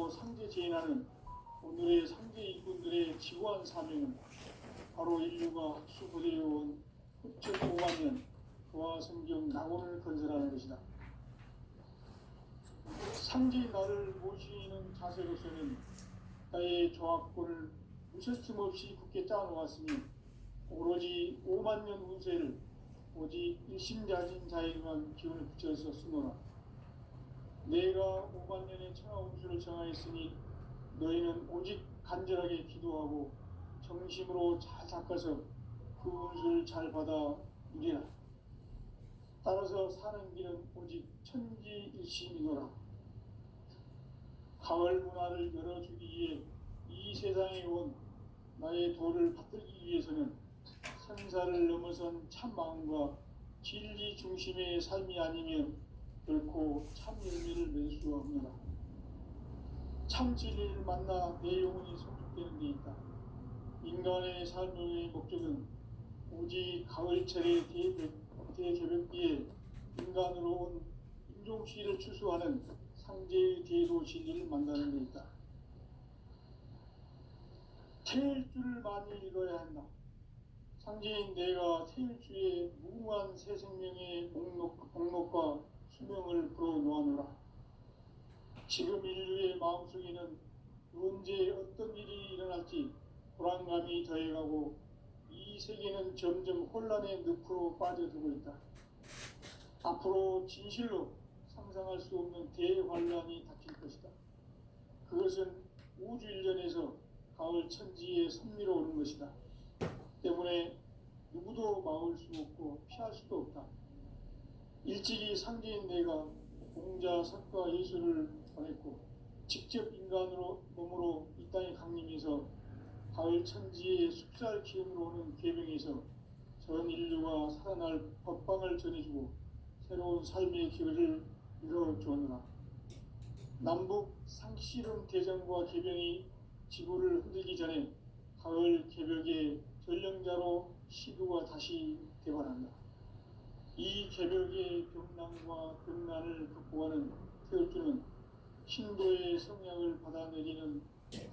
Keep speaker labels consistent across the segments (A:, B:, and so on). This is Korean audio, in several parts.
A: 바로 상제 제인하는 오늘의 상제 일꾼들의 지구한 사명은 바로 인류가 수고되어온 흡전 5만 년 부하 성경 낙원을 건설하는 것이다. 상제의 나를 모시는 자세로서는 나의 조합권을 무설틈 없이 굳게 짜놓았으니 오로지 5만 년 운세를 오직 일심자진 자에게만 기운을 붙여서 쓰노라. 내가 5만 년의 천하 운수를 정하였으니 너희는 오직 간절하게 기도하고 정심으로 잘 닦아서 그 운수를 잘 받아 누리라. 따라서 사는 길은 오직 천지일심이노라. 가을 문화를 열어주기 위해 이 세상에 온 나의 도를 받들기 위해서는 생사를 넘어선 참마음과 진리 중심의 삶이 아니면 결코 참 열매를 맺을 수 없노라. 참 진리를 만나 내 영혼이 성숙되는 데 있다. 인간의 삶의 목적은 오직 가을철의 대개벽기에 인간으로 온 인종시를 추수하는 상제의 대도 진리를 만나는 데 있다. 태일 줄을 많이 읽어야 한다. 상제인 내가 태일주의 무궁한 새 생명의 목록과 수명을 불어놓아노라. 지금 인류의 마음속에는 언제 어떤 일이 일어날지 불안감이 더해가고 이 세계는 점점 혼란의 늪으로 빠져들고 있다. 앞으로 진실로 상상할 수 없는 대환란이 닥칠 것이다. 그것은 우주 일련에서 가을 천지에 선미로 오는 것이다. 때문에 누구도 막을 수 없고 피할 수도 없다. 일찍이 상제인 내가 공자, 석가, 예수를 보냈고 직접 인간으로 몸으로 이 땅에 강림해서 가을 천지의 숲살 기운으로 오는 계명에서 전 인류가 살아날 법방을 전해주고 새로운 삶의 길을 열어주었노라. 남북 상씨름 대전과 개병이 지구를 흔들기 전에 가을 개벽의 전령자로 시두가 다시 개발한다. 이 개벽의 병난과 병난을 극복하는 태울주는 신도의 성향을 받아내리는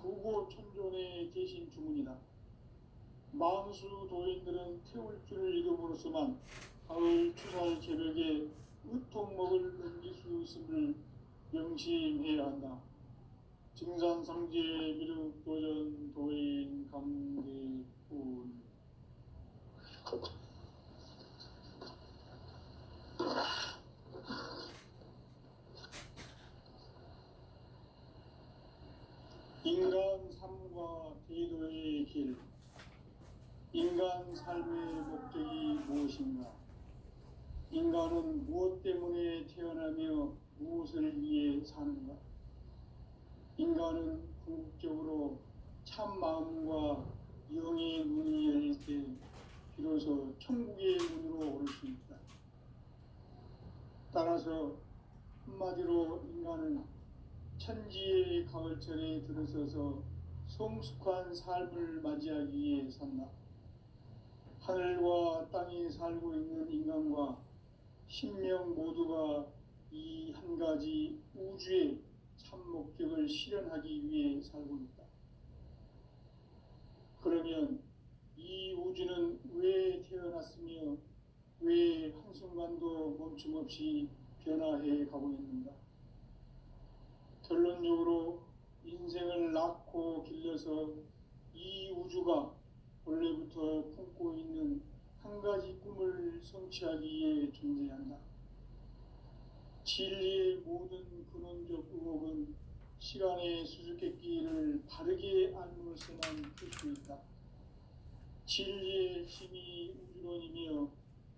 A: 구고천존의 대신 주문이다. 만수 도인들은 태울주를 이름으로서만 가을 추살 개벽에 으통먹을 넘길 수 있음을 명심해야 한다. 증산상제 미륵도전 도인 감대군. 인간 삶과 대도의 길. 인간 삶의 목적이 무엇인가? 인간은 무엇 때문에 태어나며 무엇을 위해 사는가? 인간은 궁극적으로 참 마음과 영의 문이 열릴 때 비로소 천국의 문으로 오를 수 있다. 따라서 한마디로 인간은 천지의 가을철에 들어서서 성숙한 삶을 맞이하기 위해 산다. 하늘과 땅에 살고 있는 인간과 신명 모두가 이 한 가지 우주의 참 목적을 실현하기 위해 살고 있다. 그러면 이 우주는 왜 태어났으며 왜 한순간도 멈춤없이 변화해 가고 있는가? 결론적으로 인생을 낳고 길러서 이 우주가 원래부터 품고 있는 한 가지 꿈을 성취하기 위해 존재한다. 진리의 모든 근원적 의혹은 시간의 수수께끼를 바르게 알므로서만 풀 수 있다. 진리의 힘이 우주론이며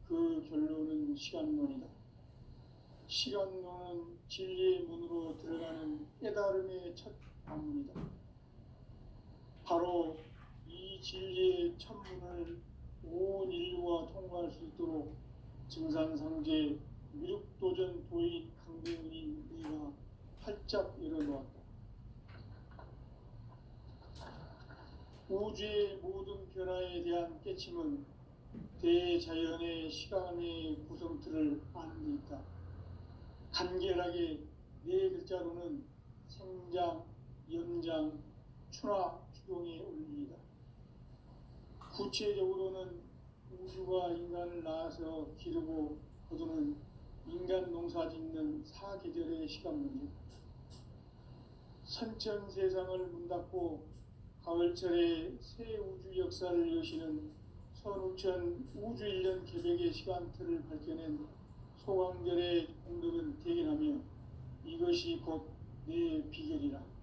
A: 그 결론은 시간론이다. 시간론은 진리의 문으로 들어가는 깨달음의 첫 관문이다. 바로 이 진리의 첫문을 온 인류가 통과할 수 있도록 증산상제 미륵도전 도인 강대훈인 네가 활짝 열어놓았다. 우주의 모든 변화에 대한 깨침은 대자연의 시간의 구성틀을 아는 데 있다. 간결하게 네 글자로는 생장, 천장 추나 추동에 올리이다. 구체적으로는 우주가 인간을 낳아서 기르고 거두는 인간 농사 짓는 사계절의 시간 문제, 선천 세상을 문 닫고 가을철에 새 우주 역사를 여시는 선우천 우주일년 개벽의 시간틀을 밝혀낸 소강절의 공덕은 대견하며 이것이 곧 내 비결이라.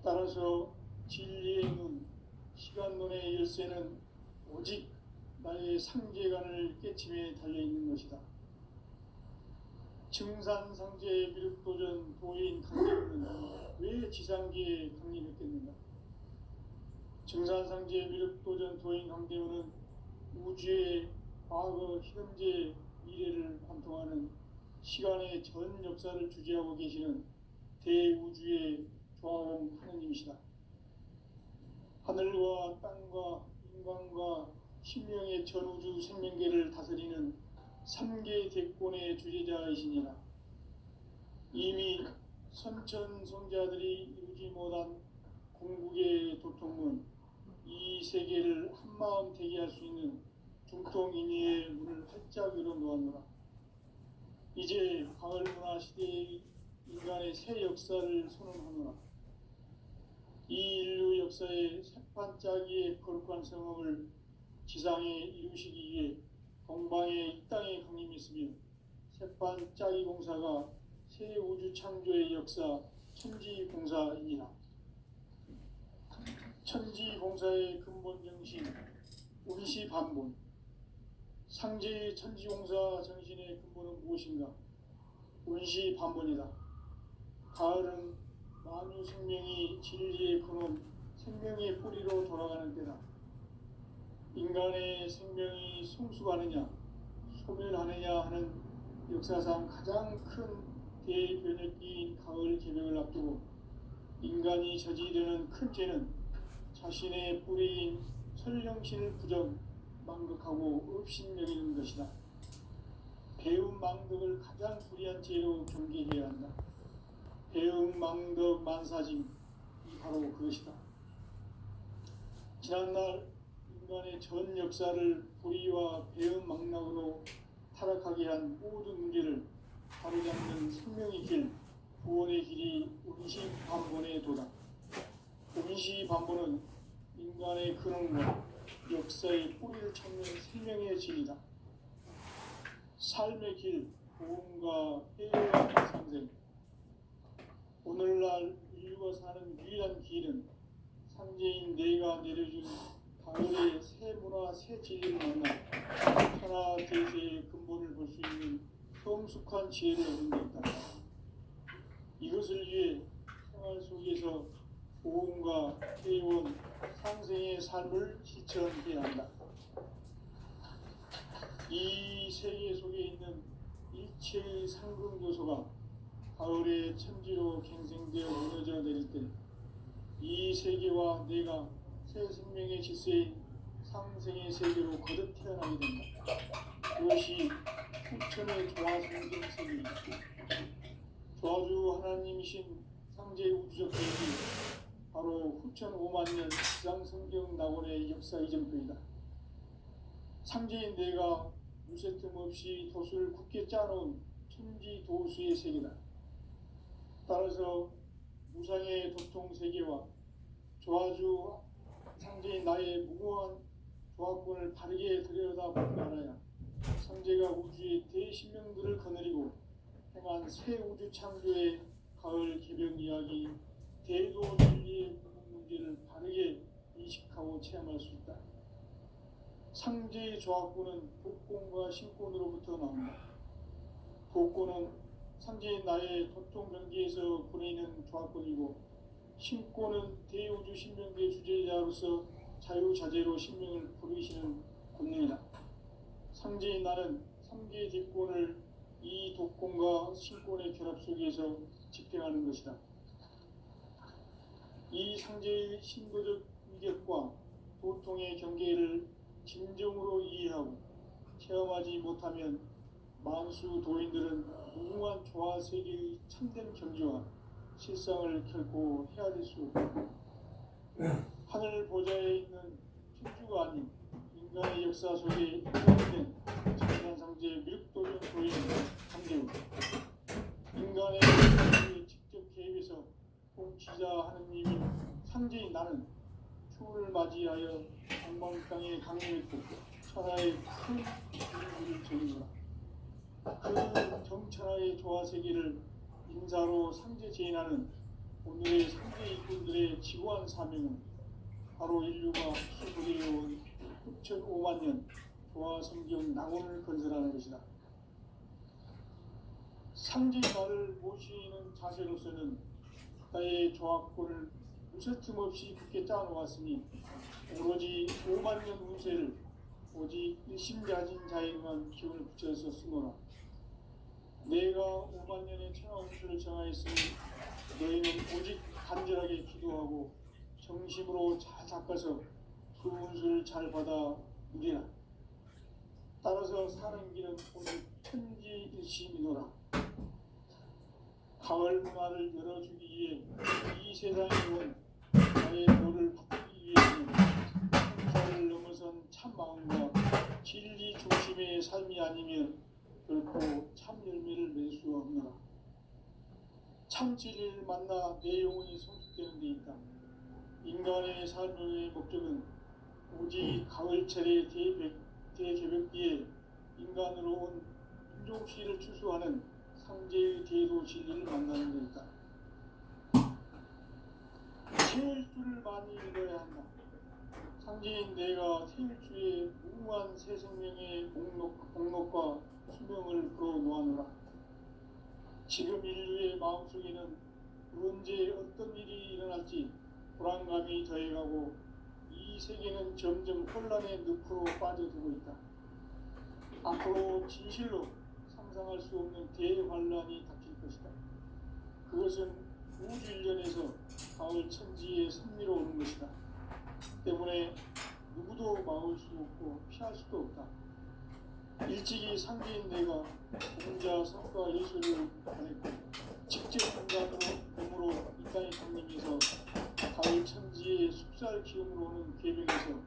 A: 따라서 진리의 눈, 시간론의 열쇠는 오직 나의 상계관을 깨침에 달려있는 것이다. 증산상제 미륵도전 도인 강림은 왜 지상계에 강림했겠는가? 증산상제 미륵도전 도인 강대원은 우주의 과거, 현재, 미래를 관통하는 시간의 전 역사를 주재하고 계시는 대우주의 조화원 하느님이시다. 하늘과 땅과 인간과 신명의 전우주 생명계를 다스리는 삼계 대권의 주재자이시니라. 이미 선천성자들이 이루지 못한 궁극의 도통문, 이 세계를 한마음 되게 할 수 있는 중통인의의 문을 활짝 열어 놓았노라. 이제 가을문화 시대의 인간의 새 역사를 선언하노라. 이 인류 역사의 새반짝이의 거룩한 성업을 지상에 이루시기 위해 동방의 이 땅에 강림했으며 새반짝이 공사가 새 우주 창조의 역사 천지공사이니라. 천지공사의 근본 정신 운시반본, 상제의 천지공사 정신의 근본은 무엇인가? 운시반본이다. 가을은 만유 생명이 진리의 근원, 생명의 뿌리로 돌아가는 때다. 인간의 생명이 성숙하느냐, 소멸하느냐 하는 역사상 가장 큰 대변혁기인 가을 개벽을 앞두고 인간이 저지르는 큰 죄는 자신의 뿌리인 설령신을 부정, 망극하고 업신여기는 것이다. 배움 망덕을 가장 불의한 죄로 경계해야 한다. 배움 망덕 만사짐이 바로 그것이다. 지난날 인간의 전 역사를 불의와 배움 망락으로 타락하게 한 모든 문제를 바로잡는 생명의 길, 구원의 길이 운시반본의 도다. 운시반본은 인간의 근원과 역사의 뿌리를 찾는 생명의 진리다. 삶의 길, 보험과 해외와 상생. 오늘날 인류가 사는 유일한 길은 상제인 내가 내려준 가을의 새 문화, 새 진리를 만나 천하 대세의 근본을 볼 수 있는 성숙한 지혜를 얻는 데 있다. 이것을 위해 생활 속에서 보험과 회원, 상생의 삶을 실천해야 한다. 이 세계 속에 있는 일체의 상금 요소가 가을의 천지로 갱생되어 무너져 내릴 때 이 세계와 내가 새 생명의 질서인 상생의 세계로 거듭 태어나게 된다. 그것이 후천의 조화성경 세계이다. 조화주 하나님이신 상제 우주적 계획이 바로 후천 5만년 지상성경 낙원의 역사 이전표이다. 상제인 내가 무쇠틈 없이 도수를 굳게 짜놓은 천지 도수의 세계다. 따라서 무상의 도통 세계와 조화주 상제인 나의 무궁한 조화권을 바르게 들여다보고 알아야 상제가 우주의 대신명들을 거느리고 행한 새 우주 창조의 가을 개벽 이야기, 대도 진리의 문제를 바르게 인식하고 체험할 수 있다. 상제의 조화권은 복권과 신권으로부터 나온다. 복권은 상제인 나의 도통 경계에서 보내는 조화권이고, 신권은 대우주 신명계 주제자로서 자유자재로 신명을 부르시는 권능이다. 상제인 나는 3개 뒷권을 이 독권과 신권의 결합 속에서 집행하는 것이다. 이 상제의 신도적 위력과 도통의 경계를 진정으로 이해하고 체험하지 못하면 만수 도인들은 무궁한 조화 세계의 참된 경지와 실상을 결코 헤아릴 수 없다. 하늘 보좌에 있는 천주가 아닌 인간의 역사 속에 인간된 정산상제 미륵도전 도인 강대우, 인간의 역사에 직접 개입해서 통치자 하느님인 상제인 나는 추후를 맞이하여 동방 땅에 강림했고 천하의 큰 인구를 전이노라. 그 정천하의 조화세계를 인사로 상제 제인하는 오늘의 상제 일꾼들의 지고한 사명은 바로 인류가 수고되어온 6,500만 년 조화성경 낙원을 건설하는 것이다. 상제 나를 모시는 자세로서는 나의 조합권을 무쇠틈 없이 굳게 짜놓았으니 오로지 5만 년 운세를 오직 일심가진 자에게만 기운을 붙여서 쓰노라. 내가 5만 년의 천하 운수를 정하였으니 너희는 오직 간절하게 기도하고 정심으로 잘 닦아서 그 운수를 잘 받아 누리라. 따라서 사는 길은 오직 천지일심이노라. 가을 문화를 열어주기 위해 이 세상에 온 나의 도를 받기 위해서는 성사를 넘어선 참 마음과 진리 중심의 삶이 아니면 결코 참 열매를 맺을 수 없노라. 참 진리를 만나 내 영혼이 성숙되는 데 있다. 인간의 삶의 목적은 오직 가을철의 대개벽기에 인간으로 온 인종시를 추수하는 상제의 대도 진리를 만나는 데 있다. 태일주를 많이 읽어야 한다. 상제인 내가 태일주의 무궁한 새 생명의 목록과 수명을 풀어놓아노라. 지금 인류의 마음속에는 언제 어떤 일이 일어날지 불안감이 더해가고 이 세계는 점점 혼란의 늪으로 빠져들고 있다. 앞으로 진실로 상상할 수 없는 대환란이 닥칠 것이다. 그것은 우주 일련에서 가을 천지에 선미로 오는 것이다. 때문에 누구도 막을 수 없고 피할 수도 없다. 일찍이 상제인 내가 공자 성과 예술을 보냈고 직접 인간으로 몸으로 이 땅에 강림해서 가을 천지의 숲살 기운으로 오는 궤병에서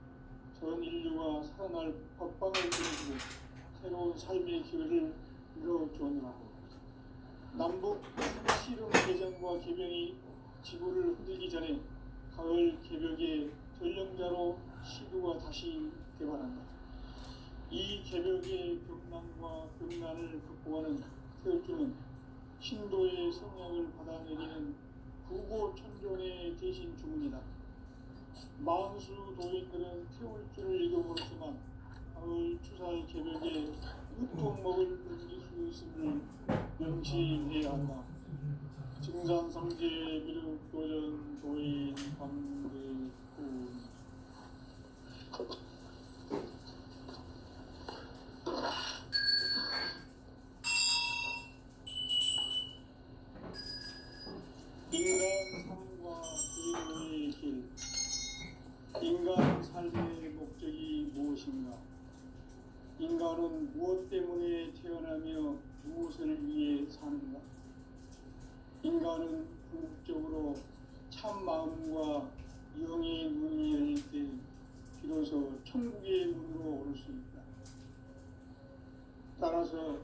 A: 전 인류가 살아날 법방을 보여주고 새로운 삶의 기회를 열어주었노라. 남북 씨름 개정과 개병이 지구를 흔들기 전에 가을 개벽의 전령자로 시도가 다시 개발한다. 이 개벽의 벽난과 벽난을 극복하는 태울주는 신도의 성령을 받아내리는 구고천존의 대신 주문이다. 만수 도인들은 태울주를 읽어보지만 가을 추살 개벽에 으통먹을 넘길 수 있음을 명시해야 한다. 증산성제 미륵도전 도인 광대군. 인간 삶과 인류의 길. 인간 삶의 목적이 무엇인가? 인간은 무엇 때문에 태어나며 무엇을 위해 사는가? 인간은 궁극적으로 참 마음과 영의 눈이 열릴 때 비로소 천국의 문으로 오를 수 있다. 따라서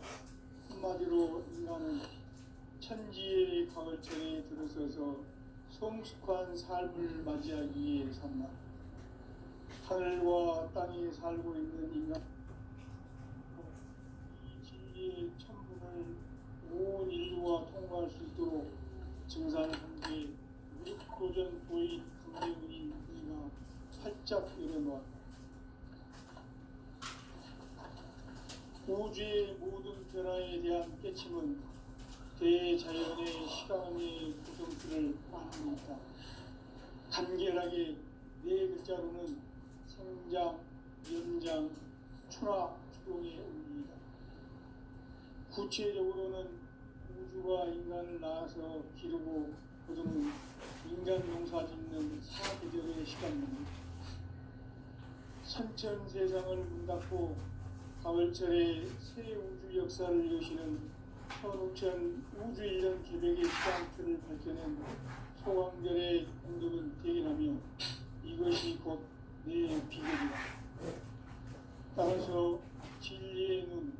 A: 한마디로 인간은 천지의 가을철에 들어서서 성숙한 삶을 맞이하기 위해 산다. 하늘과 땅에 살고 있는 인간, 이 진리의 천분을 온 인류와 통과할 수 있도록 증산상제 미륵도전 도인 강대훈인 이가 활짝 열어놓았다. 우주의 모든 변화에 대한 깨침은 대자연의 시간의 구성틀을 만들고 있다. 간결하게 네 글자로는 생장, 연장, 추나, 추동의 의미이다. 구체적으로는 우주가 인간을 낳아서 기르고 거두는 인간 농사 짓는 사계절의 시간입니다. 선천 세상을 문 닫고 가을철에 새 우주 역사를 여시는 천우천 우주일년 개벽의 시간표를 밝혀낸 소강절의 공덕은 대견하며 이것이 곧 내 비결이다. 따라서 진리의 눈,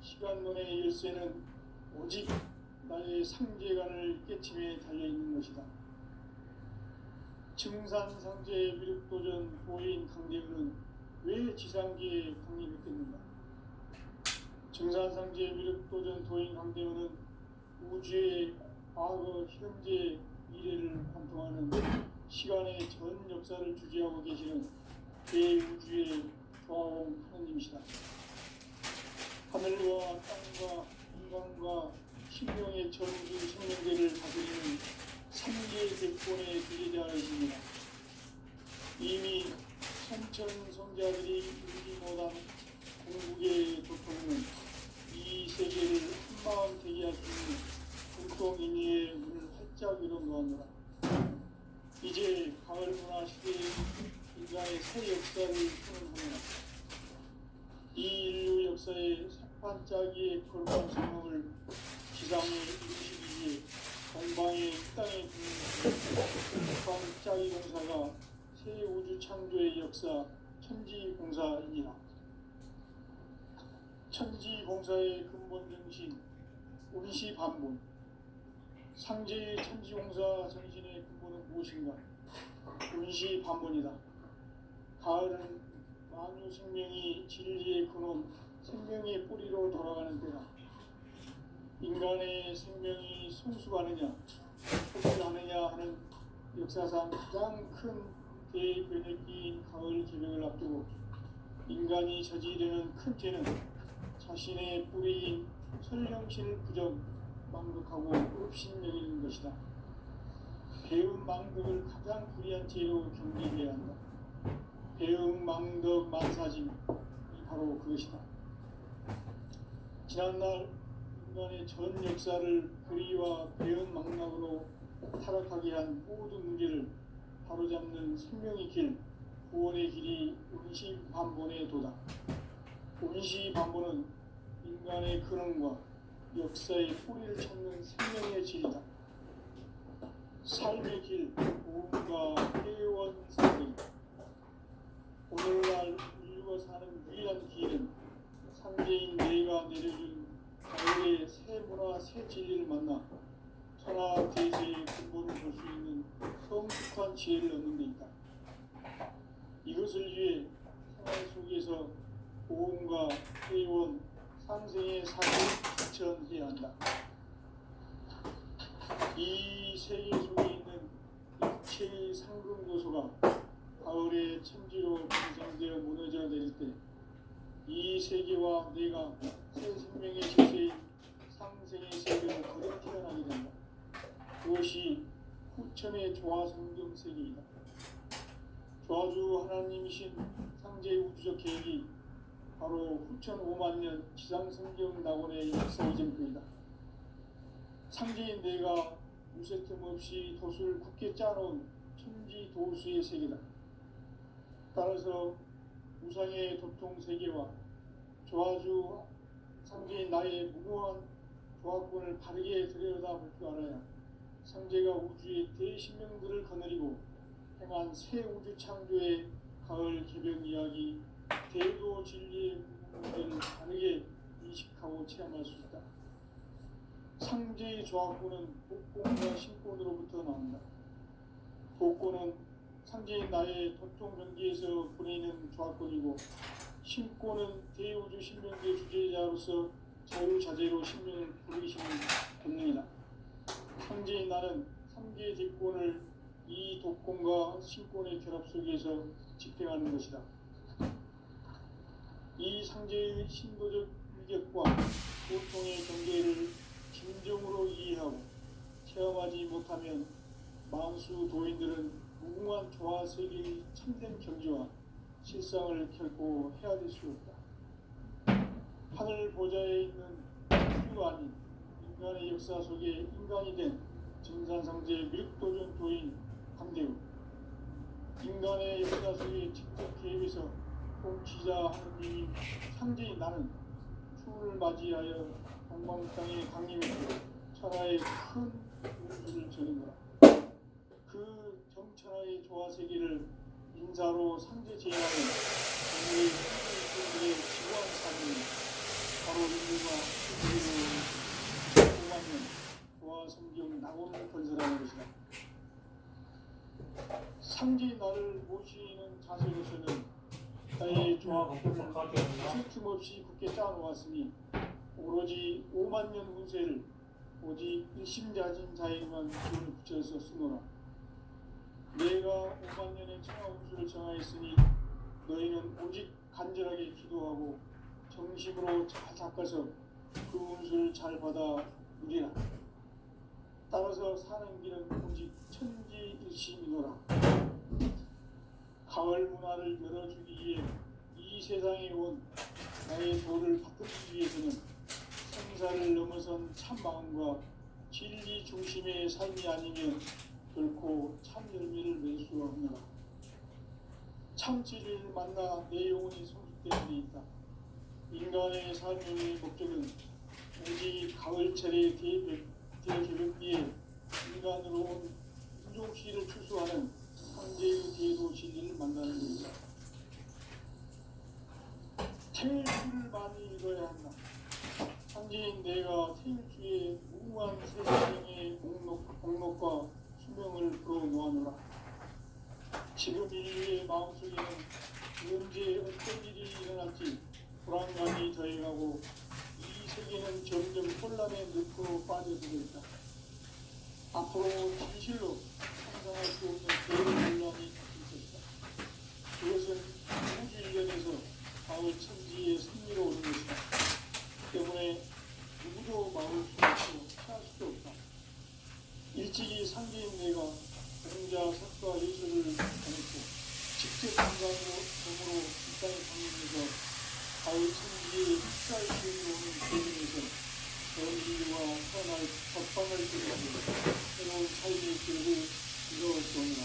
A: 시간론의 열쇠는 오직 나의 상제관을 깨침에 달려있는 것이다. 증산상제 미륵도전 보인 강대우는 왜 지상계에 강림했겠는가? 증산상제 미륵도전 도인 강대우는 우주의 과거, 현재, 미래를 관통하는 시간의 전 역사를 주재하고 계시는 대우주의 조화공 하느님이시다. 하늘과 땅과 인간과 신명의 전우주 생명계를 다스리는 삼계의 대권의 대제자이십니다. 이미 선천성자들이 이루지 못한 공국의 도통은 이 세계를 한마음 되게 할 수 있는 공동인의의 문을 활짝 열어놓았노라. 이제 가을 문화 시대의 인간의 새 역사를 푸는구나. 이 인류 역사의 새반짝이의 거룩한 성령을 지상에 이루시기 위해 동방의 땅에 두는 반짝이 공사가 새 우주 창조의 역사 천지공사이니라. 천지공사의 근본 정신 운시반본. 상제의 천지공사 정신의 근본은 무엇인가? 운시반본이다. 가을은 만유 생명이 진리의 근원, 생명의 뿌리로 돌아가는 때다. 인간의 생명이 성숙하느냐, 성숙하느냐 하는 역사상 가장 큰 대변혁기인 가을 개벽을 앞두고 인간이 저지르는 큰 죄는 자신의 뿌리인 설령신을 부정, 망덕하고 업신여기는 것이다. 배움 망덕을 가장 불의한 죄로 경계해야 한다. 배움 망덕 만사짐이 바로 그것이다. 지난날 인간의 전 역사를 불의와 배은 망락으로 타락하게 한 모든 문제를 바로잡는 생명의 길, 구원의 길이 운시반본의 도다. 운시반본은 인간의 근원과 역사의 뿌리를 찾는 생명의 질이다. 삶의 길, 오음과 회원상들. 오늘날 인류가 사는 유일한 길은 상제인 내가 내려준 가을의 새 문화, 새 진리를 만나 천하대세의 근본을 볼 수 있는 성숙한 지혜를 얻는 데 있다. 이것을 위해 생활 속에서 오음과 회원, 상생의 삶을 실천해야 한다. 이 세계 속에 있는 일체의 상금 요소가 가을의 천지로 분성되어 무너져 내릴 때 이 세계와 내가 새 생명의 실세인 상생의 세계로 거듭 태어나게 된다. 그것이 후천의 조화성경 세계이다. 조화주 하나님이신 상제의 우주적 계획이 바로 후천 5만 년 지상성경 낙원의 역사의 전표이다. 상제인 내가 무쇠틈 없이 돛을 굳게 짜놓은 천지 도수의 세계다. 따라서 우상의 도통 세계와 조화주 상제인 나의 무모한 조화권을 바르게 들여다볼 줄 알아야 상제가 우주의 대신명들을 거느리고 행한 새 우주 창조의 가을 개벽 이야기, 대도 진리의 문제를 바르게 인식하고 체험할 수 있다. 상제의 조화권은 복권과 신권으로부터 나온다. 복권은 상제인 나의 도통 경계에서 보내는 조화권이고, 신권은 대우주 신명계 주제자로서 자유자재로 신명을 부르시는 본능이다. 상제인 나는 상계 대권을 이 독권과 신권의 결합 속에서 집행하는 것이다. 이 상제의 신도적 위격과 고통의 경계를 진정으로 이해하고 체험하지 못하면 만수 도인들은 무궁한 조화 세계의 참된 경지와 실상을 결코 헤아릴 수 없다. 하늘 보좌에 있는 우주 아닌 인간의 역사 속에 인간이 된 증산상제 미륵도전 도인 강대우. 인간의 역사 속에 직접 개입해서 통치자 하느님이 상제인 나는 추운을 맞이하여 동방땅에 강림했고 천하의 큰 운수를 전하노라. 그 정천하의 조화세계를 인사로 상제 제하는 오늘의 현대인들의 지구한 삶이 바로 인류가 세계로 공하는 조화성경 낙원을 건설하는 것이다. 상제 나를 모시는 자세로서는 나의 조합법을 틈없이 굳게 짜놓았으니 오로지 5만 년 운세를 오직 일심자진 자에게만 기운을 붙여서 쓰노라. 내가 5만 년의 천하 운수를 정하였으니 너희는 오직 간절하게 기도하고 정심으로 잘 닦아서 그 운수를 잘 받아 누리라. 따라서 사는 길은 오직 천지일심이노라. 가을 문화를 열어주기 위해 이 세상에 온 나의 도를 받들기 위해서는 생사를 넘어선 참 마음과 진리 중심의 삶이 아니면 결코 참 열매를 맺을 수 없노라. 참 진리를 만나 내 영혼이 성숙되는 데 있다. 인간의 삶의 목적은 오직 가을철의 대개벽기에 인간으로 온 인종시를 추수하는 황제의 대도 진리를 만나는 것이다. 태일주를 많이 읽어야 한다. 황제인 내가 태일주의 무궁한 세상의 목록과 수명을 풀어놓아노라. 지금 인류의 마음속에는 언제 어떤 일이 일어날지 불안감이 더해가고 이 세계는 점점 혼란의 늪으로 빠져들고 있다. 앞으로 진실로 상상할 수 없는 그런 논란이 닥칠 것이다. 그것은 우주 일련에서 가을 천지의 승리로 오는 것이다. 때문에 누구도 막을 수 없고 피할 수도 없다. 일찍이 상계인 내가 공자, 석가, 예술을 다녔고 직접 인간으로 이 땅에 방문해서 가을 천지의 흑살 기운이 오는 대중에서 전 인류와 태어날 법방을 준비하고 새로운 삶의 길을 이루어주오노라.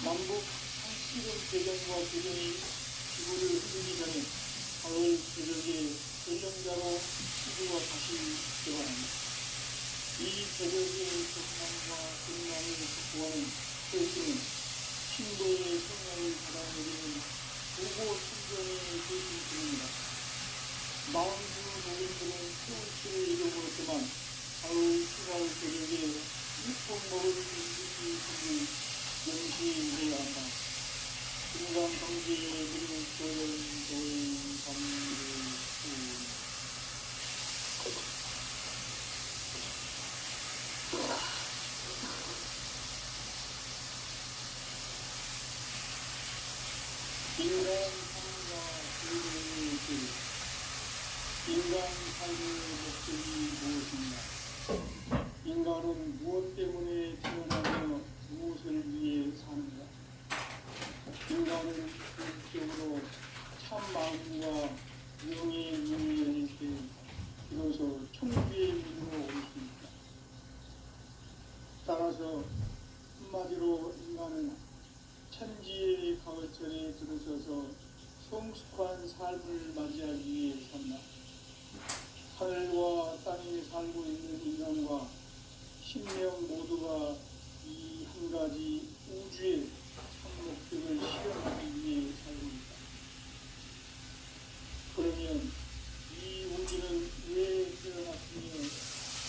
A: 남북 상식은 배경과 배경이 지구를 흔들기 전에 가을 새벽에 전령자로 지구가 다시 되어간다. 이 새벽의 조상과 건강을 확보하는 결심은 신도의 성령을 받아내리는 보고 충전의 대신입니다. 마음주 노인들은 세운치를 잃어버렸지만 가을 휴가의 새벽에 육폭 먹을 수 있는 것을 명시해야 한다. 인간 경제의 그리고 도연 감리 인간 삶과 불행의 길. 인간 삶의 목적이 무엇인가? 인간은 무엇 때문에 태어나며 무엇을 위해 사는가? 인간은 본질적으로 참 마음과 영의 눈이 열릴 때 비로소 천국의 문으로 올 수 있다. 따라서 한마디로 인간은 천지의 가을철에 들어서서 성숙한 삶을 맞이하기 위해 산다. 하늘과 땅에 살고 있는 인간과 신명 모두가 이 한 가지 우주의 참 목적을 실현하기 위해 살고 있다. 그러면 이 우주는 왜 태어났으며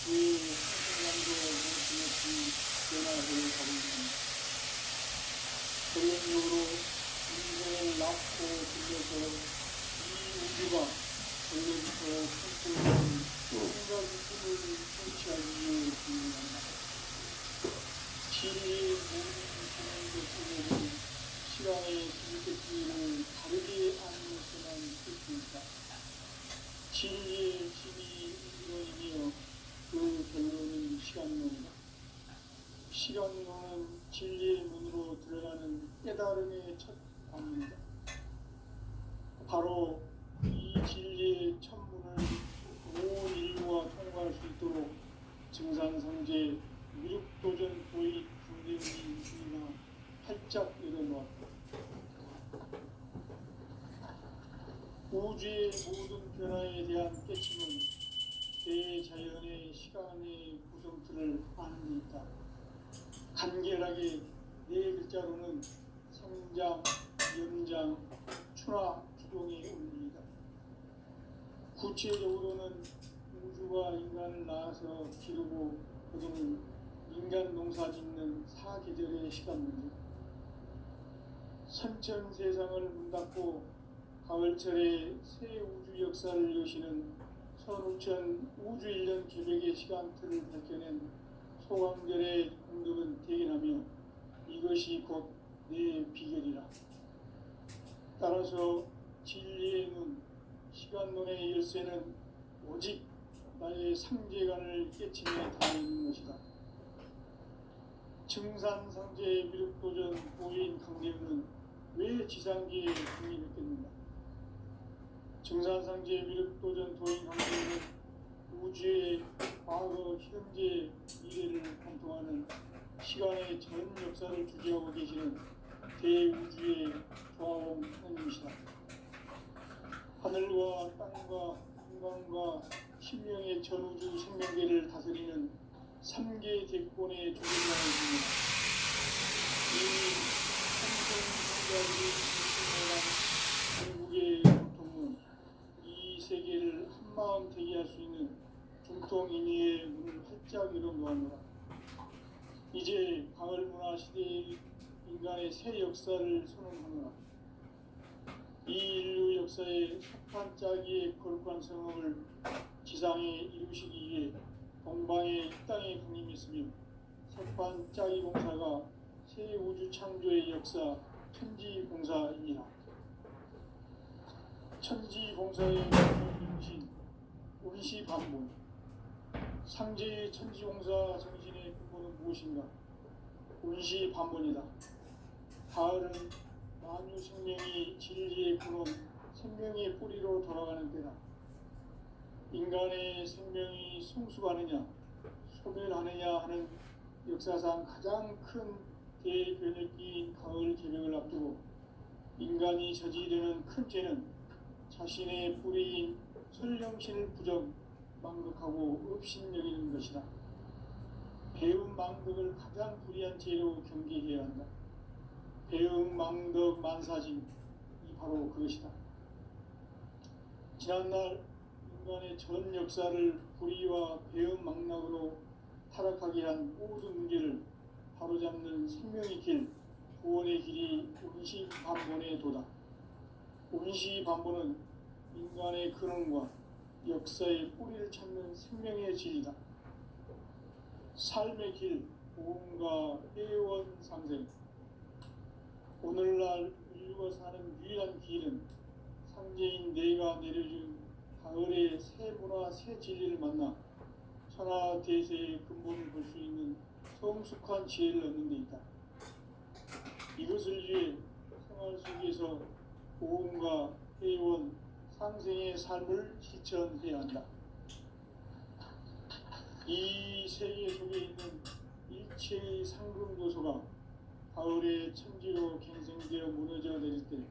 A: 왜 생명도 무엇이었지 변화를 가고 있는가? 결론적으로 인생을 낳고 들려서 이 우주가 원래부터 꿈꾸는 한 가지 꿈을 성취하기 위해 준비한다. 진리의 모든 진행도 속에는 시간의 수수께끼를 다르게 아는 것에만 쓸 수 있다. 진리의 진이 이론이며 그 결론은 시간론이다. 시간론은 진리의 문으로 들어가는 깨달음의 첫 관문이다. 바로 이 진리의 천문을 온 인류가 통과할 수 있도록 증산상제 미륵도전 도의 군대의 주의가 활짝 열어놓았다. 우주의 모든 변화에 대한 깨침은 간결하게 네 글자로는 생장, 연장, 추나 주동이 올립니다. 구체적으로는 우주가 인간을 낳아서 기르고 거두는 인간 농사 짓는 사계절의 시간 문제, 선천 세상을 문 닫고 가을철에 새 우주 역사를 여시는 선우천 우주 1년 계획의 시간틀을 밝혀낸 소강절의 공덕은 대견하며 이것이 곧 내 비결이라. 따라서 진리의 눈, 시간론의 열쇠는 오직 나의 상제관을 깨침에 달려있는 것이다. 증산상제의 미륵도전 보인 강대우는 왜 지상계에 등이 됐겠는가? 증산상제의 미륵도전 도인 강대우는 우주의 과거, 현재, 미래를 관통하는 시간의 전 역사를 주재하고 계시는 대우주의 조화원 하나님이시다. 하늘과 땅과 인간과 신명의 전우주 생명계를 다스리는 3개 대권의 조정자이십니다. 이 삼성성자의 중국의 고통은 이 세계를 한마음 되게 할 수 있는 중통인의의 문을 활짝 열어놓았노라. 이제 가을문화 시대의 인간의 새 역사를 선언하노라. 이 인류 역사의 석판짜기의 거룩한 성업을 지상에 이루시기 위해 동방의 이 땅에 강림했으며 석판짜기 공사가 새 우주 창조의 역사 천지공사이니라. 천지공사의 정신 운시반본, 상제의 천지공사 정신의 근본은 무엇인가? 운시반본이다. 가을은 만유 생명이 진리의 근원, 생명의 뿌리로 돌아가는 때다. 인간의 생명이 성숙하느냐, 소멸하느냐 하는 역사상 가장 큰 대변혁기인 가을 개벽을 앞두고 인간이 저지르는 큰 죄는 자신의 뿌리인 설령신을 부정, 망덕하고 업신여기는 것이다. 배움 망덕을 가장 불의한 죄로 경계해야 한다. 배움 망덕 만사진, 이 바로 그것이다. 지난날 인간의 전 역사를 불의와 배움 망락으로 타락하게 한 모든 문제를 바로잡는 생명의 길, 구원의 길이 운시반본의 도다. 운시반본은 인간의 근원과 역사의 뿌리를 찾는 생명의 질이다. 삶의 길, 보험과 애원상생. 오늘날 인류가 사는 유일한 길은 상제인 내가 내려준 가을의 새 문화, 새 진리를 만나 천하대세의 근본을 볼 수 있는 성숙한 지혜를 얻는 데 있다. 이것을 위해 생활 속에서 보험과 애원, 상생의 삶을 실천해야 한다. 이 세계 속에 있는 일체의 상금 요소가 가을의 천지로 갱생되어 무너져 내릴 때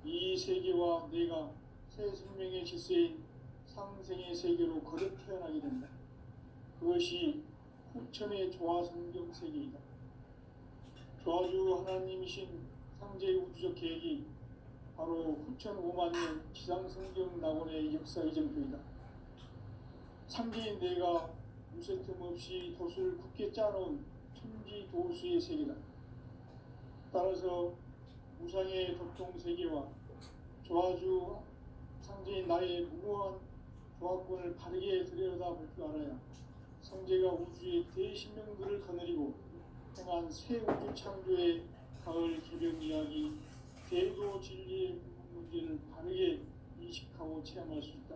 A: 이 세계와 내가 새 생명의 질서인 상생의 세계로 거듭 태어나게 된다. 그것이 후천의 조화성경 세계이다. 조화주 하나님이신 상제의 우주적 계획이 바로 후천 5만 년 지상성경 낙원의 역사 이전표이다. 상제인 내가 무쇠 틈 없이 돛을 굳게 짜놓은 천지 도수의 세계다. 따라서 무상의 도통 세계와 조화주 상제인 나의 무모한 조화권을 바르게 들여다볼 줄 알아야 성제가 우주의 대신명들을 거느리고 행한 새 우주 창조의 가을 개벽 이야기, 대도 진리의 문제를 바르게 인식하고 체험할 수 있다.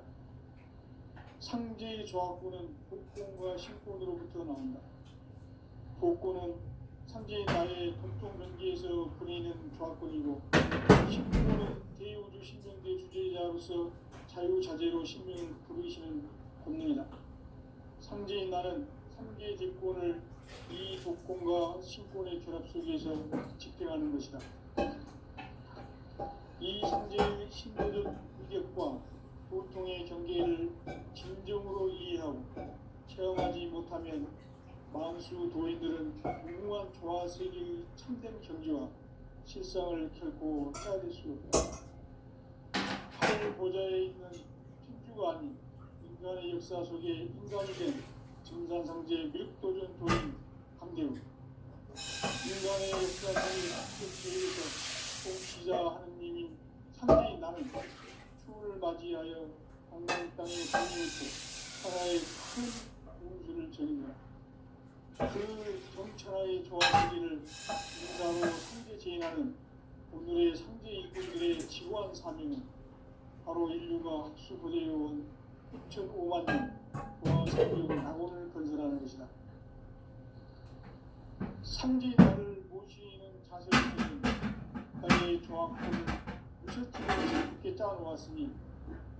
A: 상제의 조화권은 복권과 신권으로부터 나온다. 복권은 상제인 나의 도통 경계에서 보내는 조화권이고, 신권은 대우주 신명대 주제자로서 자유자재로 신명을 부르시는 본능이다. 상제인 나는 3개 대권을 이 독권과 신권의 결합 속에서 집행하는 것이다. 이 상제의 신도적 위력과 보통의 경계를 진정으로 이해하고 체험하지 못하면 만수 도인들은 무궁한 조화 세계의 참된 경지와 실상을 결코 헤아릴 수 없다. 하늘 보좌에 있는 천주가 아닌 인간의 역사 속에 인간이 된 증산상제 밀도전 도인 강대우, 인간의 역사상의 제일에서 통치자 하느님인 상대인 나는 추운을 맞이하여 강남 땅에 공인했고 하나의 큰 운수를 전인다. 그 정천하의 조화세계를 인사로 상제 제인하는 오늘의 상제 일꾼들의 지구한 사명은 바로 인류가 학수고대해온 6,500만 년 조화세계의 낙원을 건설하는 것이다. 상제의 나를 모시는 자세로는 나의 조합권을 무셔트로 깊게 짜놓았으니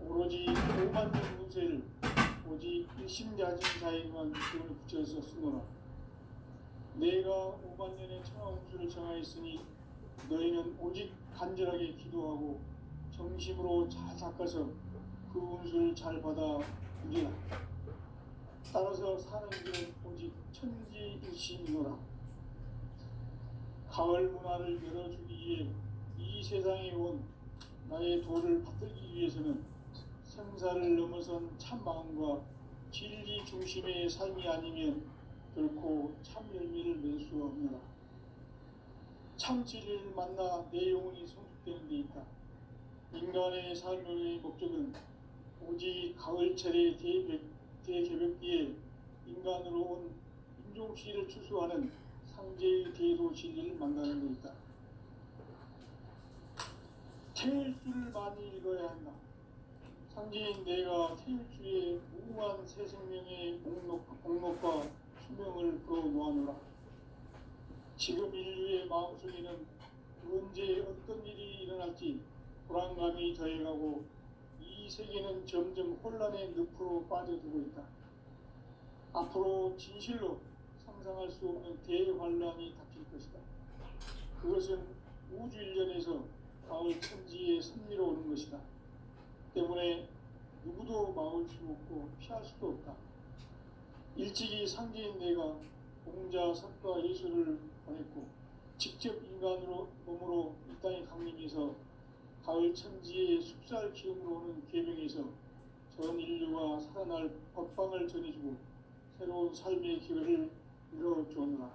A: 오로지 5만 년 운세를 오직 일심야진 자에게만 기운을 붙여서 쓰노라. 내가 5만 년의 천하 운수를 정하였으니 너희는 오직 간절하게 기도하고 정심으로 잘 닦아서 그 운수를 잘 받아 누리라. 따라서 사는 길은 오직 천지일심이노라. 가을 문화를 열어주기 위해 이 세상에 온 나의 도를 받들기 위해서는 생사를 넘어선 참 마음과 진리 중심의 삶이 아니면 결코 참 열매를 맺을 수 없노라. 참 진리를 만나 내 영혼이 성숙되는 데 있다. 인간의 삶의 목적은 오직 가을철의 대개벽기에 인간으로 온 인종시를 추수하는 상제의 대도 진리를 만나는 데 있다. 태일주를 많이 읽어야 한다. 상제인 내가 태일주의 무궁한 새 생명의 목록과 수명을 풀어놓아노라. 지금 인류의 마음속에는 언제 어떤 일이 일어날지 불안감이 더해가고 이 세계는 점점 혼란의 늪으로 빠져들고 있다. 앞으로 진실로 상상할 수 없는 대환란이 닥칠 것이다. 그것은 우주 일련에서 가을 천지의 섭리로 오는 것이다. 때문에 누구도 막을 수 없고 피할 수도 없다. 일찍이 상제인 내가 공자, 석가, 예수를 보냈고 직접 인간으로 몸으로 이 땅에 강림해서 가을 천지의 숲살 기운으로 오는 계명에서 전 인류가 살아날 법방을 전해주고 새로운 삶의 기회를 이뤄주오노라.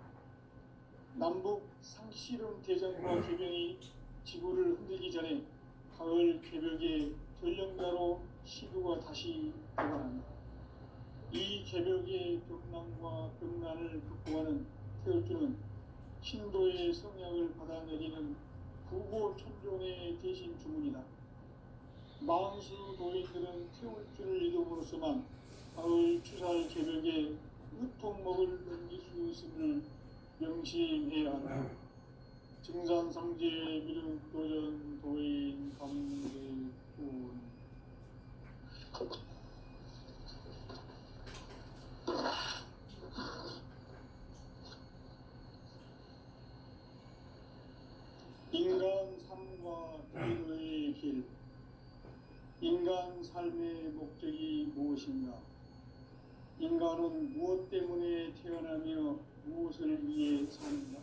A: 남북 상실은 대전과 개병이 지구를 흔들기 전에 가을 개벽의 전령가로 시도가 다시 되어간다. 이 개벽의 병난과 병난을 극복하는 태울주는 신도의 성약을 받아내리는 구고천존의 대신 주문이다. 만수 도인들은 태울주를 이름으로서만 가을 추살 개벽에 으통먹을 넘길 수 있음을 명심해야 한다. 증산상제 미륵도전 도인 감대군 인간 삶과 대로의 길. 인간 삶의 목적이 무엇인가? 인간은 무엇 때문에 태어나며 무엇을 위해 사는가?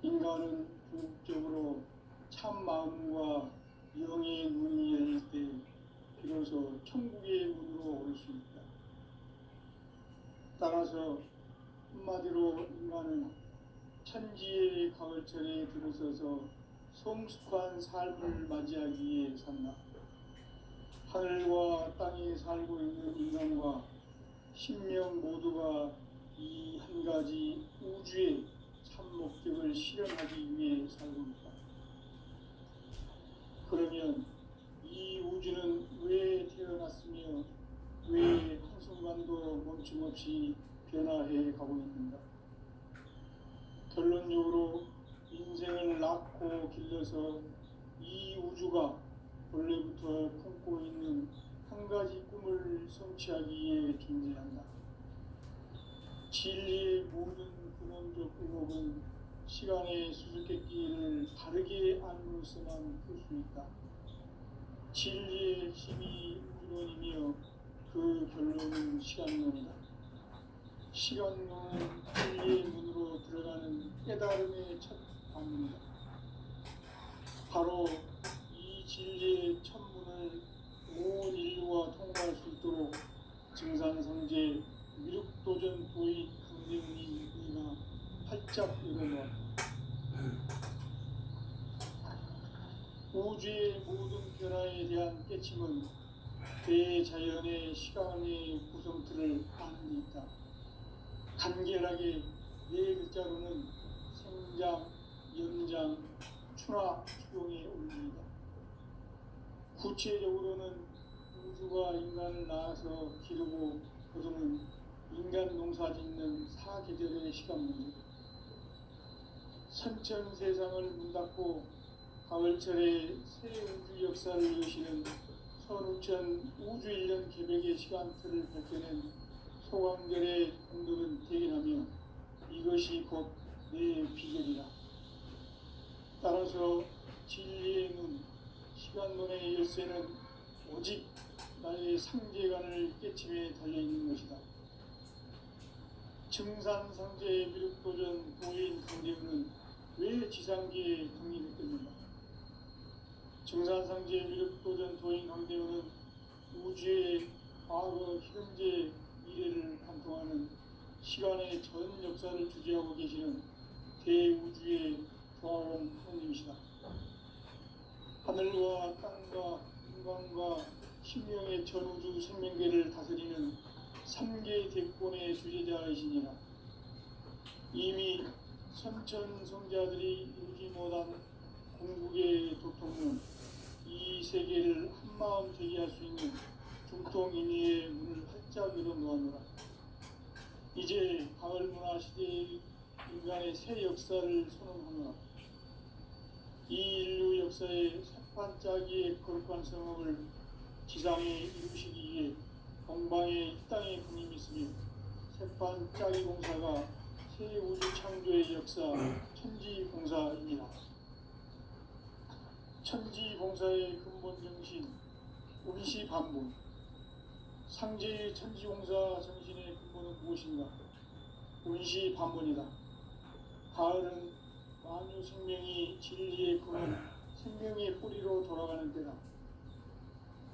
A: 인간은 궁극적으로 참 마음과 영의 문이 열릴 때 비로소 천국의 문으로 오를 수 있다. 따라서 한마디로 인간은 천지의 가을철에 들어서서 성숙한 삶을 맞이하기 위해 산다. 하늘과 땅에 살고 있는 인간과 신명 모두가 이 한 가지 우주의 참 목적을 실현하기 위해 살고 있다. 그러면 이 우주는 왜 태어났으며 왜 한순간도 멈춤없이 변화해 가고 있는가? 결론적으로 인생을 낳고 길러서 이 우주가 본래부터 품고 있는 한 가지 꿈을 성취하기 위해 존재한다. 진리의 모든 근원적 의목은 시간의 수수께끼를 바르게 안으로서만 풀 수 있다. 진리의 핵심이 우주론이며 그 결론은 시간론이다. 시간론은 진리의 문으로 들어가는 깨달음의 첫 방문이다. 바로 이 진리의 첫 문을 온 인류가 통과할 수 있도록 증산성제 미륵도전 도인 강대문이 우리가 활짝 열어놓았다. 우주의 모든 변화에 대한 깨침은 대자연의 시간의 구성틀을 아는 데 있다. 간결하게 네 글자로는 생장, 연장, 추나 추동의 원리이다. 구체적으로는 우주가 인간을 낳아서 기르고 거두는 인간 농사 짓는 사계절의 시간 문제, 선천 세상을 문 닫고 가을철에 새 우주 역사를 여시는 선우천 우주 1년 계백의 시간틀을 밝혀낸 소강결의 공들은 대견하며 이것이 곧 내 비결이라. 따라서 진리의 문, 시간론의 열쇠는 오직 나의 상제관을 깨침에 달려있는 것이다. 증산상제 미륵도전 도인 강대우는 왜 지상계에 독립했겠는가? 증산상제 미륵도전 도인 강대우는 우주의 과거, 현재, 미래를 관통하는 시간의 전 역사를 주재하고 계시는 대우주의 조화로운 하나님이시다. 하늘과 땅과 인간과 신명의 전우주 생명계를 다스리는 3개 대권의 주제자이시니라. 이미 선천성자들이 이루지 못한 궁극의 도통은 이 세계를 한마음 되게 할 수 있는 중통인의의 문을 활짝 열어놓았노라. 이제 가을문화 시대의 인간의 새 역사를 선언하노라. 이 인류 역사의 새판짜기의 거룩한 성업을 지상에 이루시기 위해 동방에 이 땅에 군임이 있으며 새판짜기 공사가 새 우주 창조의 역사 천지공사입니다. 천지공사의 근본 정신 운시반본, 상제의 천지공사 정신의 근본은 무엇인가? 운시반본이다. 가을은 만유 생명이 진리의 근원, 생명의 뿌리로 돌아가는 때다.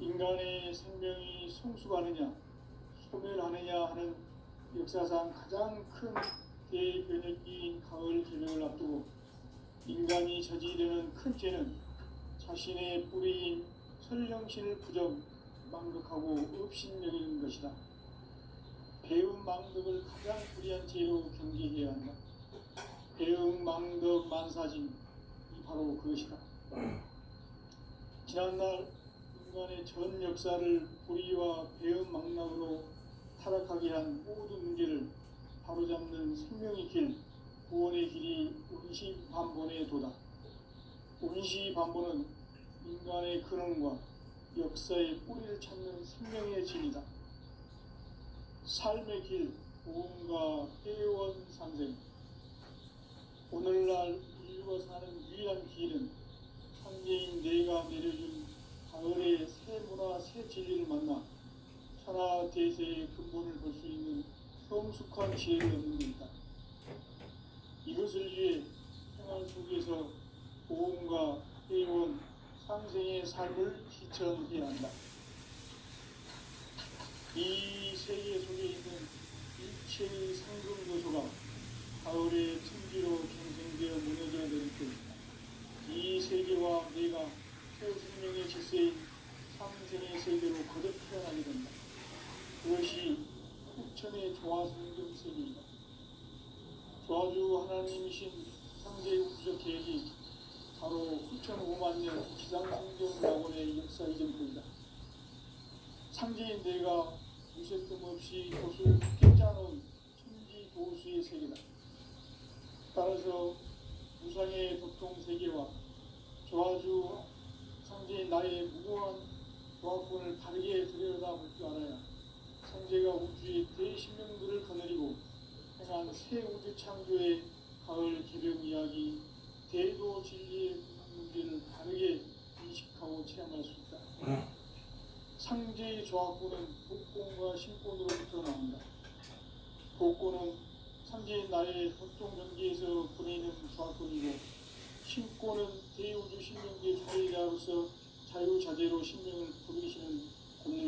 A: 인간의 생명이 성숙하느냐, 소멸하느냐 하는 역사상 가장 큰 대변혁기인 가을 개명을 앞두고 인간이 저지르는 큰 죄는 자신의 뿌리인 설령신을 부정, 망덕하고 업신여기는 것이다. 배움 망덕을 가장 불의한 죄로 경계해야 한다. 배움 망덕 만사진이 바로 그것이다. 지난날 인간의 전 역사를 불의와 배움 망락으로 타락하게 한 모든 문제를 바로잡는 생명의 길, 구원의 길이 운시반본의 도다. 운시반본은 인간의 근원과 역사의 뿌리를 찾는 생명의 진이다. 삶의 길, 보험과 회원 상생. 오늘날 인류가 사는 유일한 길은 상제인 내가 내려준 가을의 새 문화, 새 진리를 만나 천하 대세의 근본을 볼 수 있는 성숙한 지혜를 얻는 것이다. 이것을 위해 생활 속에서 보험과 회원, 상생의 삶을 실천해야 한다. 이 세계 속에 있는 일체의 상금 요소가 가을의 천지로 경생되어 무너져야 될 때, 이 세계와 내가 새 생명의 질서인 상생의 세계로 거듭 태어나게 된다. 그것이 후천의 조화성경 세계이다. 조화주 하나님이신 상제의 우주적 계획이 바로 후천 5만 년 지상성경 낙원의 역사 이전부이다. 상제인 내가 유세뜸 없이 도수를 깊게 짜놓은 천지 도수의 세계다. 따라서 무상의 도통 세계와 조화주 상제인 나의 무궁한 조화권을 바르게 들여다볼 줄 알아야 상제가 우주의 대신명들을 거느리고 행한 새 우주 창조의 가을 개벽 이야기, 대도 진리의 문제를 바르게 인식하고 체험할 수 있다. 상제의 조합구는 복공과 신권으로부터 나온다. 복고는 삼재인 나의 협동경기에서 보내는 저항권이고 신고는 대우주 신명계 주체자로서 자유자재로 신명을 부르시는 권능